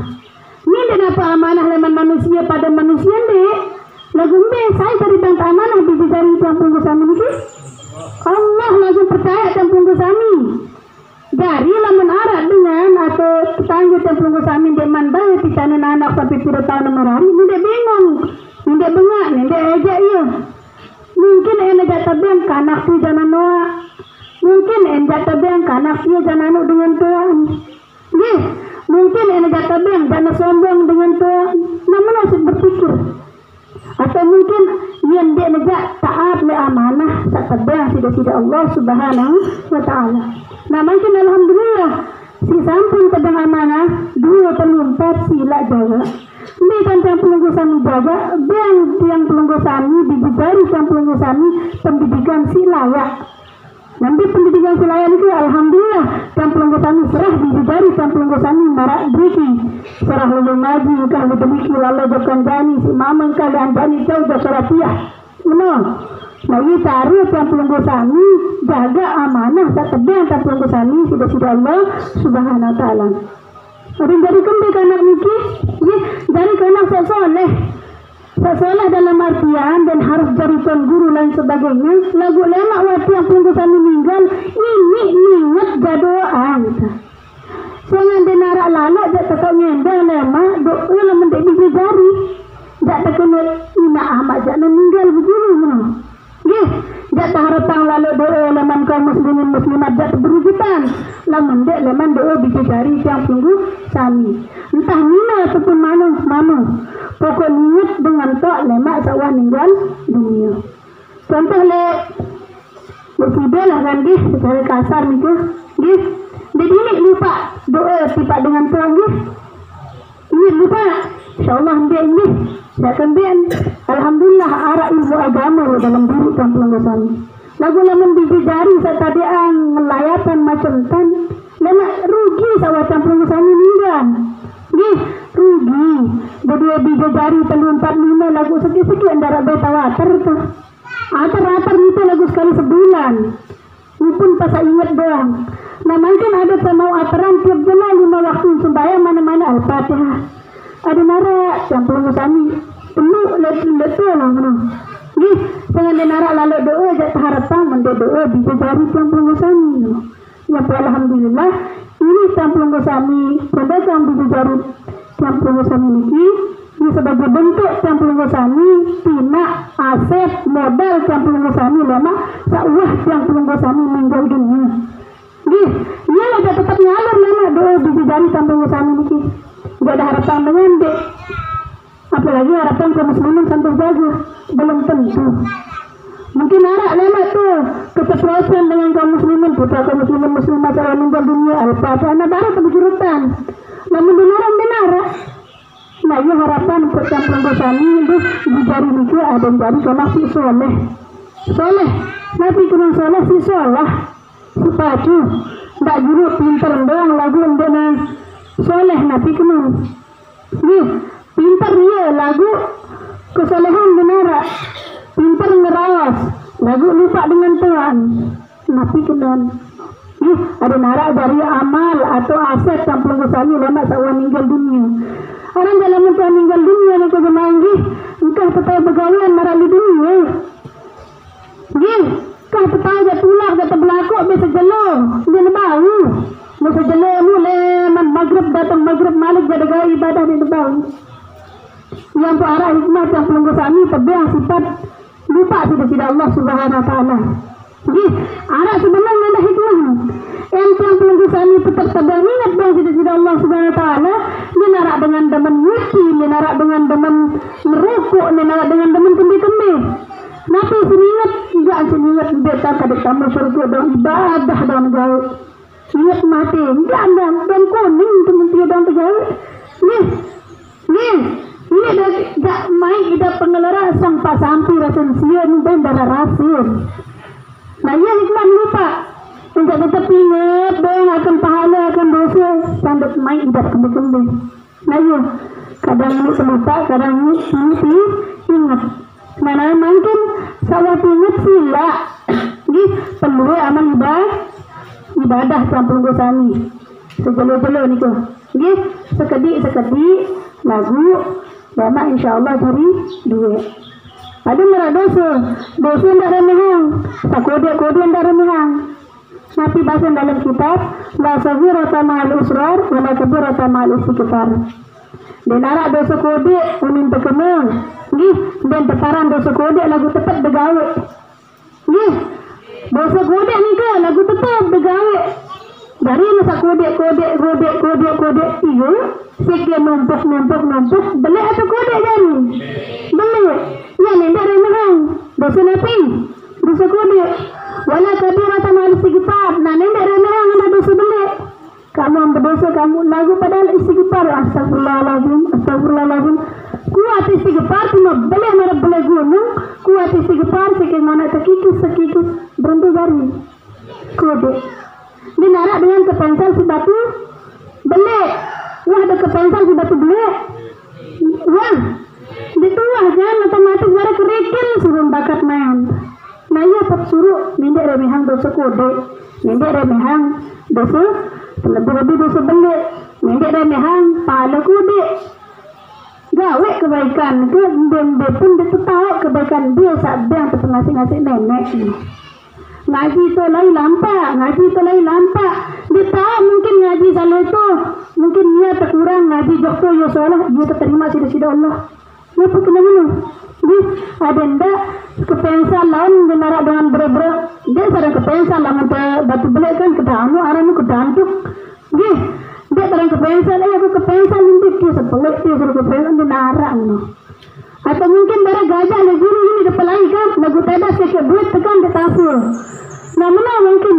ini kenapa amanah leman manusia pada manusia deh lagu saya cari tentang amanah bidadari tempelung kosami ini Allah langsung percaya tempelung kosami dari lamun arah dengan atau tetangga tempelung kosami deman banget di sana anak sampai 3 tahun merari dia bingung dia bengak dia aja iya mungkin enak tabeng kanak tu jangan noa mungkin enak tabeng kanak dia jangan dengan Tuhan mungkin enak tabeng jangan sombong dengan Tuhan namun harus berpikir atau mungkin yang dia negak taat le amanah tak tabeng tidak Allah subhanahu wa ta'ala nah mungkin alhamdulillah si samping tabeng amanah 2/4 sila jaga ini kan yang pelung kosami jaga dan yang pelung kosami dijari yang pelung kosami pendidikan silayak nanti pendidikan silayak itu alhamdulillah yang pelung kosami serah dijari yang pelung kosami marak beriki serah lalu ngaji kalau demikian lalu bukan jani si mamang kalian jani jauh jasarapiah nah ini taruh yang pelung kosami jaga amanah tak tebang yang pelung kosami sudah Allah subhanahu wa ta'ala orang dari kembali anak niki dari anak sesoleh dalam artian dan harus jadi tuan guru dan sebagainya lagu lemak waktu yang pelungkusan meninggal ini ingat jadoan jangan denara lalu tak tetap nyendang lemak doa lah mendik biji jari tak terkena ina ahmad jangan meninggal begini tak harapan lalu doa leman kaum muslimin muslimat tak berujutan lamun dek leman doa biji jari yang pelungku sami entah mana ataupun mana pokok niat dengan tok lemak sawah ninggal dunia contoh le musibah lah kan secara kasar gitu Jadi ini lupa doa tiba dengan Tuhan ini lupa. InsyaAllah ini saya akan bian. Alhamdulillah arah ilmu agama dalam diri kampung kami. Lagu lamun dijari satadian melayatan macam tan. Lama rugi sawah kampung kami ninggal. Rugi. Jadi dijari telumpat lima lagu sedikit antara betawater tuh. Atar-atar itu lagu sekali sebulan. Walaupun pas ingat doang. Nah mungkin ada mau aturan tiap bulan 5 waktu sembahyang mana-mana Al-Fatihah. Ada nara campur musani penuh letul lah mana. Ni dengan nara lalu doa jatuh harapan mendoa bisa cari campur musani. Ya alhamdulillah ini campur musani pada campur cari campur musani ini sebagai bentuk campur musani tina aset modal campur musani lama sawah campur musani meninggal dunia. Dia ada tetap ngalor lama doa bisa cari campur musani ini. Gak ada harapan dengan dek, apalagi harapan kaum muslimin sampai jago belum tentu. Mungkin arah lama tuh keceplosan dengan kaum muslimin, putra kaum muslimin muslimah cara meninggal dunia Al-Fatihah anak baru kebujurutan. Namun benar. Nah ini harapan untuk campur gosani itu dijari juga ada yang jadi kalau si soleh. Nabi kena soleh si sholah si paju nggak juru pintar doang lagu dengan soleh Nabi kena pintar dia lagu kesolehan benar pintar ngerawas lagu lupa dengan Tuhan Nabi kena ada nara dari amal atau aset campur gosani lama sawan meninggal dunia. Orang dalam usaha meninggal dunia ni kau jemaah engkau tetap bergawian marah di dunia. Kau tetap je tulah kata belakok biasa jelong dia bau. Masa jelong mulai maghrib datang maghrib malik jadi gaya ibadah di bau. Yang tu arah hikmah yang pelunggu sami terbiang sifat lupa tidak Allah Subhanahu Wa Taala. Arah sebenarnya ada hikmah. Yang pelunggu sami tetap terbiang ingat bahawa tidak Allah Subhanahu Wa Taala. Menarak dengan demen nyuci, menarak dengan demen merokok, menarak dengan demen kembi-kembi. Nabi seningat, enggak seningat beta kadek kamu surga dan ibadah dan gaul. Ingat mati, enggak ada dan kuning teman-teman dan gaul. Ini dah main ida pengelara sampai sampai rasensian dan darah rasin. Nah ia hikmah lupa. Untuk tetap ingat doang akan pahala akan dosa sampai main ibadah kembi-kembi. Nah ya, kadang ini lupa, kadang ini ingat. Mana mungkin saya ingat sila. Perlu amal ibadah campur gosani. Sejelo-jelo ni ko. Sekedi lagu lama insyaallah dari dua. Ada merah dosa ndak remehang. Kode ndak remehang. Nabi bahasa dalam kitab la saghirata ma'al usrar wa la kabirata ma'al istighfar. Dan arak dosa kode unin terkenal. Dan tekaran dosa kode lagu tepat begawe. Dosa kode ni ke lagu tepat begawe. Dari masa kode iyo sekian numpuk beli atau kode jadi beli ya nendak remehang dosa Nabi dosa kode wala kabirata ma'al istighfar. Nah nendak remehang ada dosa beli. Kamu berdosa kamu lagu padahal istighfar astagfirullahaladzim. Kuat istighfar cuma beli marah beli gunung. Kuat istighfar sekian mana sekikis berhenti dari kode. Dinarak dengan kepensel si batu beli. Wah ada kepensel si batu beli. Wah dituah kan otomatis bara kerikil suruh bakat main. Nah iya tak suruh nindek remehang dosa kode, nindek remehang dosa lebih dosa beli, nindek remehang pahala kode. Gawe kebaikan ke dan dia pun dia tahu kebaikan dia saat dia ngasih nenek. Ngaji itu lain lampak. Dia tahu mungkin ngaji salah itu, mungkin dia terkurang ngaji jokto ya salah, dia terima sida Allah. Apa kena mana? Ada ndak kepensal lawan benarak dengan berat. Dia sarang kepensal lawan batu belek kan kedamu arahmu kedantuk. Dia sarang kepensal aku kepensal nanti dia sebelek dia suruh kepensal benarak no. Atau mungkin bara gajah lagi ini depan lagi kan lagu tedas sekejap buat tekan di kasur. Nah mana mungkin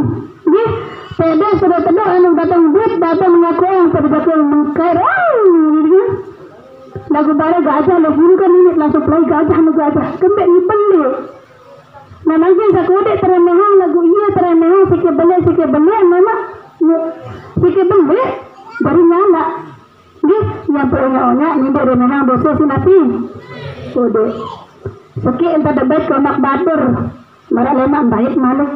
Pede sudah tedok anu datang duit datang mengaku yang terdapat mengkair. Lagu bare gajah lagu kan ini langsung play gajah nu gajah kembek ni beli. Nah nanti sakode teremehang lagu iya teremehang sikit beli mama sikit beli dari nyala. Nggih, yang punya ni remehang dosa sinapi. Kode. Sikit entah debat ke mak batur. Mara lemak baik malik.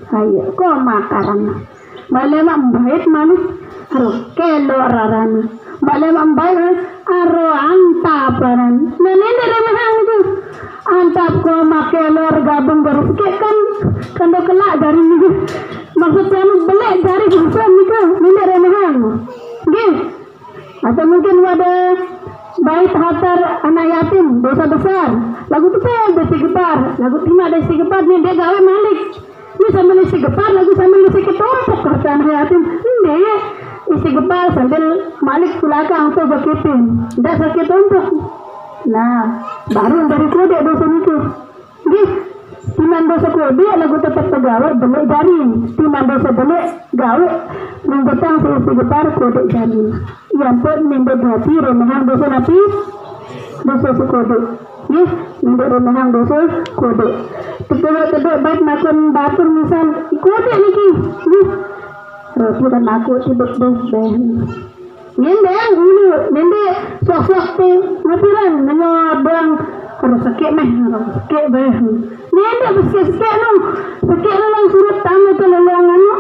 Hayo ko makarang. Malemak baik malik. Aro kelo rarana. Malemak baik aro antaparan. Nah ini remehang itu. Antap ko makelor gabung dari sikit kan do kelak dari ni. Maksudnya belek dari husan ni ke. Ini remehang. Nggih. Atau mungkin wadah bait hatar anak yatim dosa besar lagu tu saya istighfar lagu terima ada istighfar ni dia gawe malik ni sambil istighfar lagu sambil istighfar harta anak yatim ni istighfar sambil malik belakang tu berkitin dah sakit untuk nah baru dari kode dosa itu ni timan dosa kode lagu tetap pegawai belek jaring timan dosa belek gawe menggotang istighfar kode jaring yang pun memberi hati remehang dosa nabi dosa kode yes memberi remehang dosa kode kedua baik makan batur misal kode lagi yes roti dan aku sibuk deh nendang dulu nende sok tu ngapiran nengok harus sakit meh sakit beh nende sakit nu sakit lang surat tamu tu lelongan nu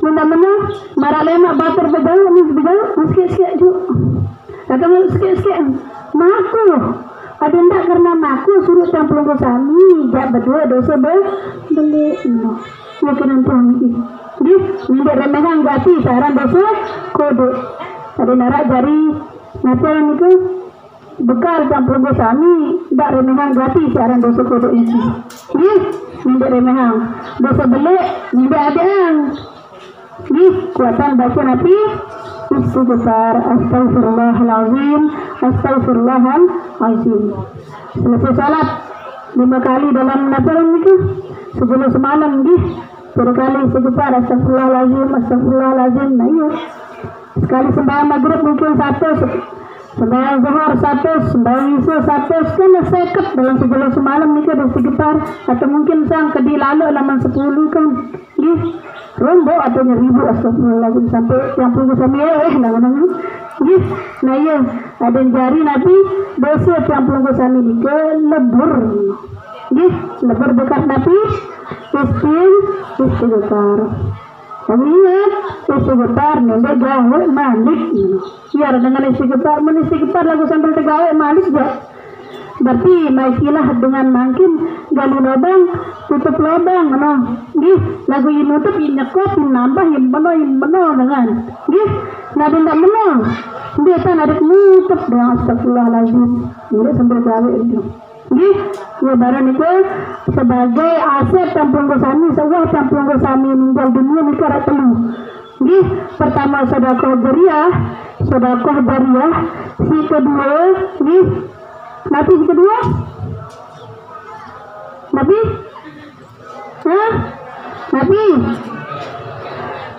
mana marah lemak batur bedal ni bedal sikit ju datang sikit maku ada ndak karena maku suruh campur sami dak berdua dosa beli no mungkin tuan ni ndak remehang gati saran dosa kode ada narak jari ngapain itu bekal campur sami dak remehang gati saran dosa kode ini ni ndak remehang dosa beli ndak ada ni kuatan baca nabi istighfar astaghfirullahalazim selesai salat 5 kali dalam nafalan itu sebelum semalam ni berkali istighfar astaghfirullahalazim nah iya sekali sembahyang maghrib mungkin 1 sembahyang zuhur 1 sembahyang isya 1 kan seket dalam sebelum semalam ni ke istighfar atau mungkin sang kedi lalu halaman 10 kan ni rombo atau 1000 astagfirullahaladzim sampai yang puluh sampai nama-nama yes, nah iya ada jari nabi dosa yang puluh sampai ni ke lebur yes, lebur dekat nabi istighfar kami ingat istighfar ni dia gawe malik biar dengan istighfar lagu sambil tergawe malik juga berarti maikilah dengan makin gali lubang tutup lubang no gih lagu ini nutup ini nyekop ini nambah ini benar dengan gih nabi tidak benar dia tak ada nutup dengan astagfirullahaladzim ini sambil gawe itu gih ya barang itu sebagai aset campur gosami sebuah campur gosami meninggal dunia ini karat telu gih pertama sedekah jariah si kedua gih Nabi kedua Nabi Nabi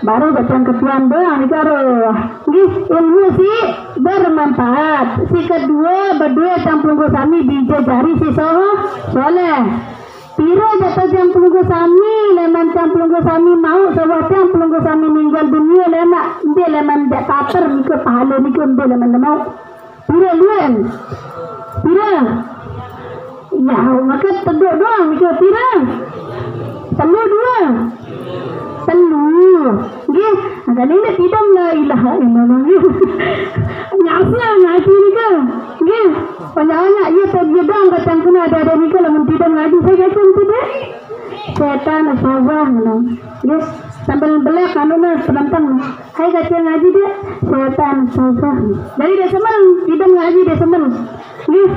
baru bacaan ketuan doang itu ilmu sih bermanfaat si kedua berdua campur gosami dijajari si soleh pira jatuh campur gosami leman campur gosami mau sebuah campur gosami meninggal dunia lemak dia leman dia taper nikah pahala nikah dia leman mau pira luan pira ya maka teduk doang mikir pira telu dua telu nggih agak ini tidak la ilaha illallah nyasa ngaji ni ke nggih banyak ia terjedang kacang kena ada ni ke lamun tidak ngaji saya kacang tidak setan asabah nggih sambil belak anu penantang hai kacang ngaji dia setan asabah dari dia semen tidak ngaji dia semen nggih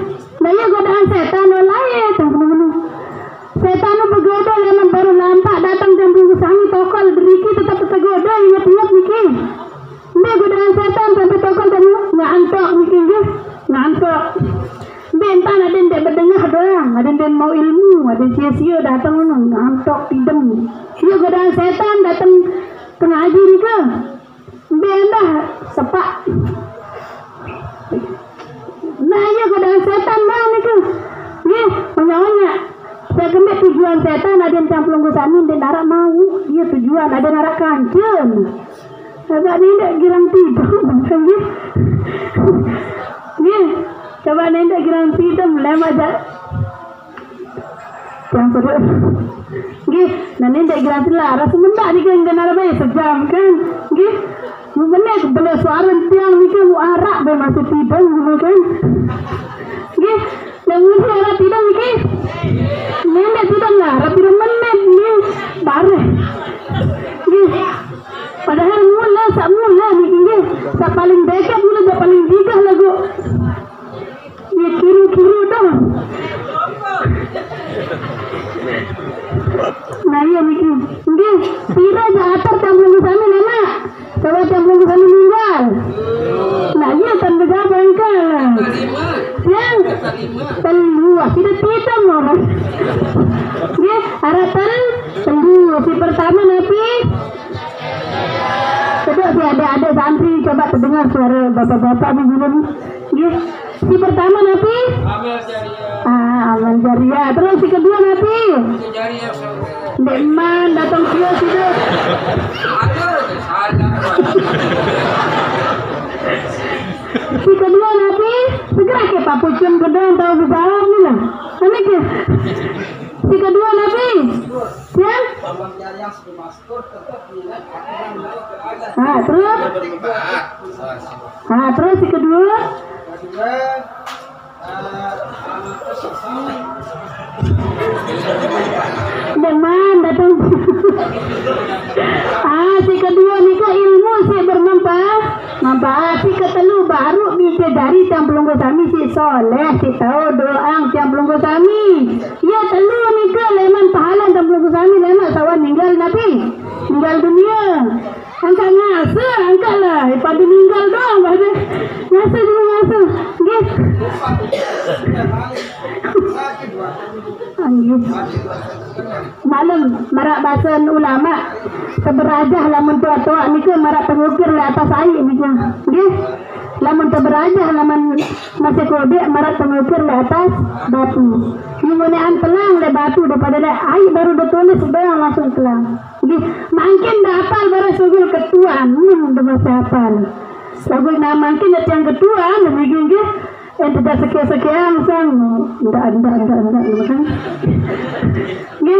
nah iya godaan setan lain teman-teman setan bergoda dengan baru nampak datang jam sami tokol beriki tetap tergoda ingat-ingat mikir dia godaan setan sampai tokol dan ngantok mikir ngantok bentar ada yang berdengar doang ada yang mau ilmu ada sia-sia datang ngantok tidem iya godaan setan datang tengah haji ni ke bendah sepak nah ya kadang setan dah ni ke ni banyak-banyak saya kembali tujuan setan ada yang campur gusamin dia narak mau dia tujuan ada narak kancen sebab ni tak girang tidur macam ni ni coba ni tak girang tidur lama aja campur gih nah ni tak girang tidur rasa mendak ni kan kena lebih sejam kan gih benar boleh suara tiang ni kan muarak be masih tidur gitu kan gih yang ni arah tidur ni ke nenek tidur lah rapi menit ni bare gih padahal mula ni gih sa paling dekat mula sa paling gigah lagu ye kiru dah nah iya mikir gih pira jahatar campur sana nenek kalau campur sana meninggal nah iya kan berapa engkau yang telur tidak orang ya harapan telur si pertama Nabi coba si ada santri coba terdengar suara bapak-bapak ni belum ya si pertama Nabi amal jariah terus si kedua Nabi Deman datang kios itu si kedua Nabi segera ke papucun kedang tahu bersalam ni lah ini ke si kedua Nabi ya terus si kedua Deman datang si kedua ni ke ilmu si bermanfaat si ketelu baru bisa dari campur sami si soleh si tahu doang campur sami ya telu ni ke leman pahala campur sami leman sawan meninggal Nabi meninggal dunia angkat ngasa angkat lah pada meninggal doang pada ngasa juga ngasa gih malam marak bahasa ulama seberajah lamun tua-tua ni ke marak pengukir le atas air ni ke nggih lamun teberajah lamun masih kodek marak pengukir le atas batu nyungunean pelang le batu daripada le air baru ditulis beang langsung pelang nggih makin dapal baru sugul ketuaan udah masih hafal lagu nama makin yang ketuaan begitu nggih tidak sekian sang enggak kan ya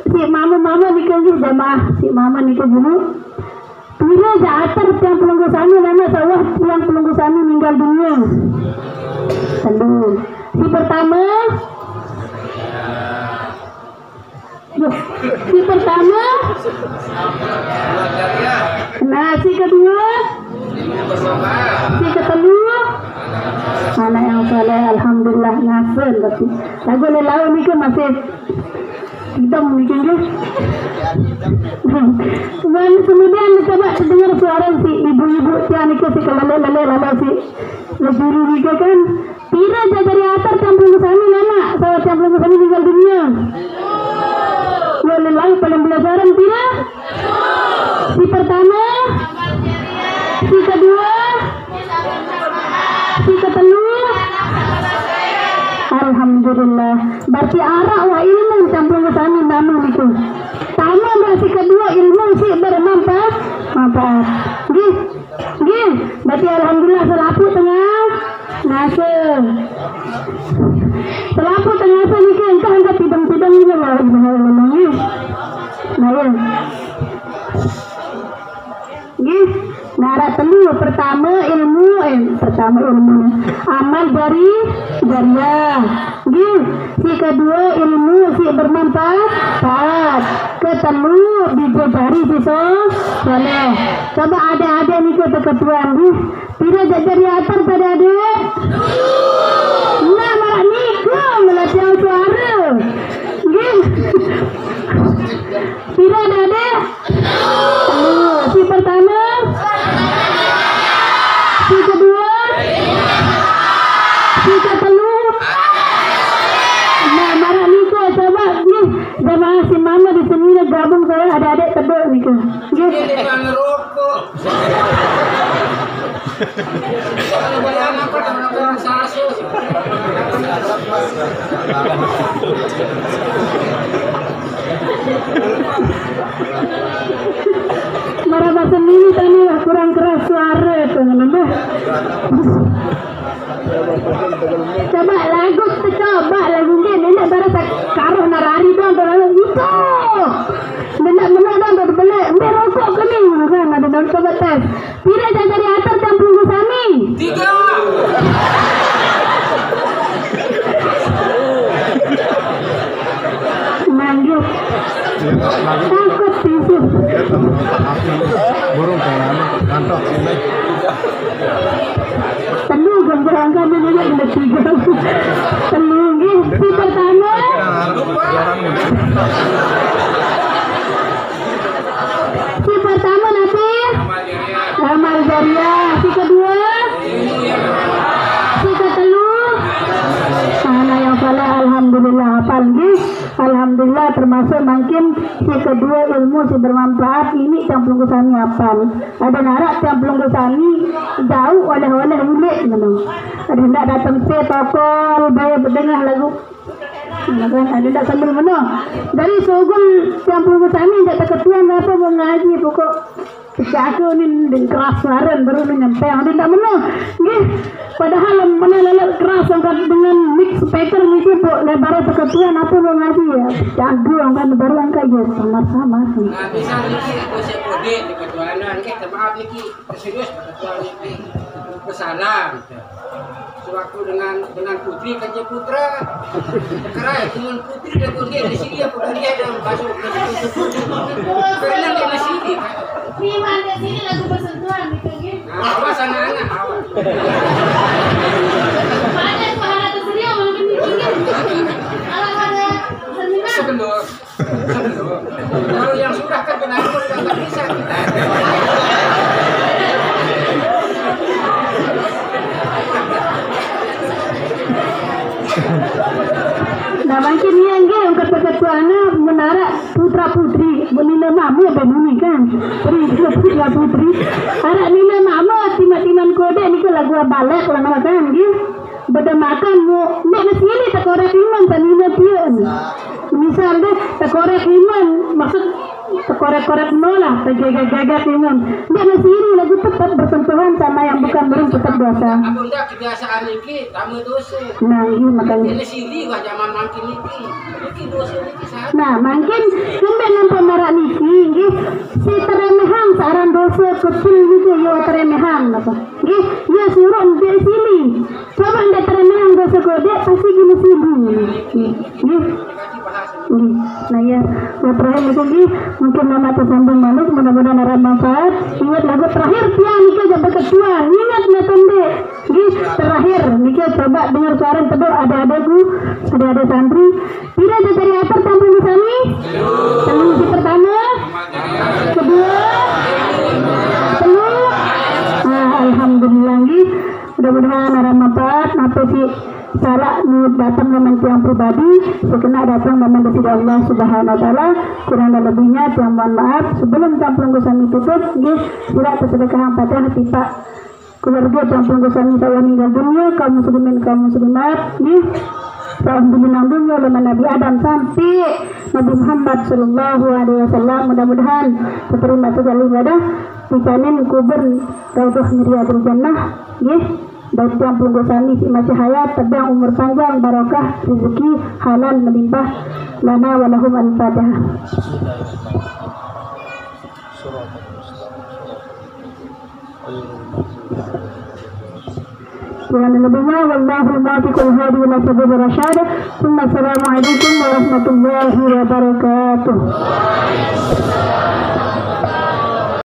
si mama nikah juga jamaah si mama nikah dulu bila jatuh yang pelunggu sami nama sawah yang pelunggu sami meninggal dunia lalu si pertama nah si kedua si ketelu anak yang soleh alhamdulillah ngasal tapi lagu lelau ni ke masih hitam mungkin ke kemudian coba dengar suara si ibu-ibu yang ni ke si lele si lejuru ni ke kan pira dari atas campur sami lama sahabat campur sami meninggal dunia lelau paling belajaran pira si pertama si kedua si ketelu alhamdulillah berarti arah wa ilmu campur sami nama itu sama berarti kedua ilmu si bermanfaat gih berarti alhamdulillah selapu tengah ngasih selapu tengah ngasih ni ke entah angkat pidang-pidang ni lah nah ya gih Nara telu pertama ilmu amal dari jariah gih si kedua ilmu si bermanfaat ketelu bidadari si soleh coba ada ni ke ketuan gih tidak jadi atar pada adik nah malah nikah melatih suara gih tidak ada adik si pertama si kedua si ketelu nah marah nikah coba nih jamaah si mama di sini gabung saya ada adik tebak nikah Ini kan rokok. Kalau bayang apa orang sasus. Marah sendiri tadi kurang keras suara itu nambah. Coba lagu ini baru karuh narari dong itu. Benar dong berbalik. Merokok kami kan ada dalam coba tes. Tidak dari atas campur sami. 3. Manggil. Takut tisu. Burung kayak kantok sini. Telu gambarkan dia juga ada 3. Telu si pertama. Si pertama nanti Amal Jariah. Si kedua. Si ketelu. Mana yang salah alhamdulillah hafal nggih. Alhamdulillah termasuk makin si kedua ilmu si bermanfaat ini camplung kusani hafal. Ada narak camplung kusani jauh oleh-oleh ulik ngono. Ada ndak datang se tokol bayar berdengar lagu. Maka ada ndak sambil mana. Dari sogul camplung kusani ndak ketuan apa mau ngaji pokok aku ni keras suaran baru nyampe ada ndak mana. Nggih. Padahal mana lelak keras angkat dengan mix speaker ni pun lebar ketuan apa mau ngaji ya. Jago angkat baru angkat ya sama-sama. Nah, bisa niki saya kode di ketuanan kita maaf niki serius ketuan niki. Bersalam. Sewaktu dengan putri kerja putra. Kerai dengan putri dan putri di sini apa dia dalam masuk ke situ. Karena di sini. Firman di sini lagu bersentuhan gitu nggih. Awas anak-anak awas. Ada suara tersedia mungkin kalau ada seniman. Sebelum. Kalau yang sudah terkenal pun tak bisa kita. Nah makin ni yang gay angkat ketuana menara putra putri menina mama begini kan putra putri anak nina mama timan kode ni kalau gua balik lah nama kan gitu beda makan mu nek sini tak korek iman tanina pian misal deh tak korek iman maksud korek-korek nolah tergagak-gagak iman nek sini lagu tetap bersentuhan sama yang bukan belum tetap dosa. Aku ndak kebiasaan iki kamu dosa. Nah ini makanya ini sini gua zaman makin iki dosa iki saat. Nah makin sampai nampak marah niki nggih si teremehan saran dosa kecil gitu yo teremehan apa nggih ya suruh dia sini coba ndak teremehan dosa kode pasti gini sini nggih. Nah ya, terakhir itu nggih mungkin nama tersambung manis mudah-mudahan ada manfaat. Ingat lagu terakhir tiang nikah jadi ketua. Ingat ngetende. Nggih terakhir nikah coba dengar suara teduh ada-adaku, ada santri. Tidak ada dari apa tampil di sini? Yang pertama, kedua, telu. Alhamdulillah nggih. Mudah-mudahan ada manfaat. Apa sih? Salah datang dengan tiang pribadi, sekena datang dengan dari Allah Subhanahu Wa Taala. Kurang lebihnya tiang mohon maaf. Sebelum campur gusani tutup, nggih surat sedekah Fatihah tipa keluarga campur gusani saya meninggal dunia, kaum muslimin kaum muslimat, nggih. Alhamdulillah dunia oleh Nabi Adam sampai Nabi Muhammad Sallallahu Alaihi Wasallam. Mudah-mudahan diterima segala ibadah, dijamin kubur Raudhah Riyadhul Jannah, nggih. Dan tiang penggosani si masih hayat, terbang umur panjang, barokah, rezeki, halal, melimpah, lana walahum al-fatihah. Tuhan lebihnya, wallahu ma'afikul hadi wa sabi rasyad. Assalamualaikum warahmatullahi wabarakatuh.